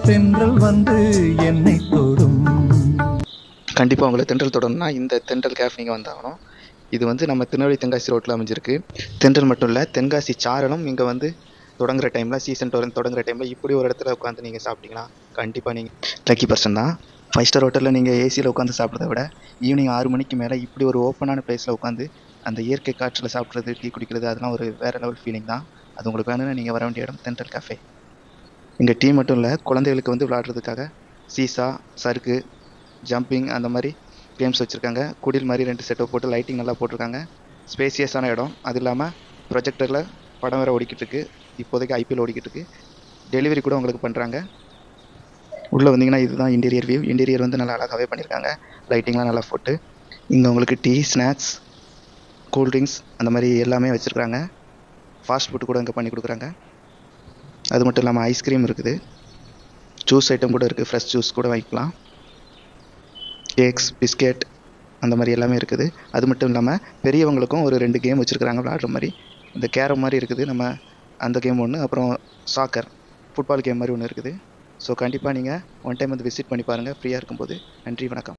தென்றல் வந்து என்னை தொடும். கண்டிப்பாக உங்களை தென்றல் தொடணும்னா இந்த தென்றல் கேஃப் நீங்கள் வந்தாகணும். இது வந்து நம்ம திருநெல்வேலி தென்காசி ரோட்டில் அமைஞ்சிருக்கு. தென்றல் மட்டும் இல்லை, தென்காசி சாரலும் இங்கே வந்து தொடங்குற டைமில், சீசன் தொடங்குற டைமில் இப்படி ஒரு இடத்துல உட்காந்து நீங்கள் சாப்பிட்டீங்கன்னா கண்டிப்பாக நீங்கள் லக்கி பர்சன் தான். 5 ஸ்டார் ஹோட்டலில் நீங்கள் ஏசியில் உட்காந்து சாப்பிட்றத விட ஈவினிங் 6 மணிக்கு மேலே இப்படி ஒரு ஓப்பனான பிளேஸில் உட்காந்து அந்த இயற்கை காற்றில் சாப்பிட்றது, டீ குடிக்கிறது, அதெல்லாம் ஒரு வேறு லெவல் ஃபீலிங் தான். அது உங்களுக்கு வேணும்னா நீங்கள் வர வேண்டிய இடம் தென்றல் கேஃபே. இங்கே டீ மட்டும் இல்லை, குழந்தைகளுக்கு வந்து விளையாடுறதுக்காக சீசா, சறுக்கு, ஜம்பிங் அந்த மாதிரி கேம்ஸ் வச்சுருக்காங்க. குடில் மாதிரி 2 செட்டப் போட்டு லைட்டிங் நல்லா போட்டிருக்காங்க. ஸ்பேசியஸான இடம். அது இல்லாமல் ப்ரொஜெக்டரில் படம் வேறு ஓடிக்கிட்டு இருக்கு. இப்போதைக்கு ஐபிஎல் ஓடிக்கிட்டு இருக்கு. டெலிவரி கூட உங்களுக்கு பண்ணுறாங்க. உள்ளே வந்தீங்கன்னா இதுதான் இன்டீரியர் வியூ. இன்டீரியர் வந்து நல்லா அழகாகவே பண்ணியிருக்காங்க, லைட்டிங்லாம் நல்லா போட்டு. இங்கே உங்களுக்கு டீ, ஸ்நாக்ஸ், கூல்ட்ரிங்க்ஸ் அந்த மாதிரி எல்லாமே வச்சுருக்காங்க. ஃபாஸ்ட் ஃபுட் கூட இங்கே பண்ணி கொடுக்குறாங்க. அது மட்டும் இல்லாமல் ஐஸ்கிரீம் இருக்குது, ஜூஸ் ஐட்டம் கூட இருக்குது, ஃப்ரெஷ் ஜூஸ் கூட வாங்கிக்கலாம். கேக்ஸ், பிஸ்கெட் அந்த மாதிரி எல்லாமே இருக்குது. அது மட்டும் இல்லாமல் பெரியவங்களுக்கும் ஒரு 2 கேம் வச்சுருக்குறாங்க விளாடுற மாதிரி. இந்த கேரம் மாதிரி இருக்குது, நம்ம அந்த கேம் ஒன்று, அப்புறம் சாக்கர் ஃபுட்பால் கேம் மாதிரி ஒன்று இருக்குது. ஸோ கண்டிப்பாக நீங்கள் ஒன் டைம் வந்து விசிட் பண்ணி பாருங்கள் ஃப்ரீயாக இருக்கும்போது. நன்றி, வணக்கம்.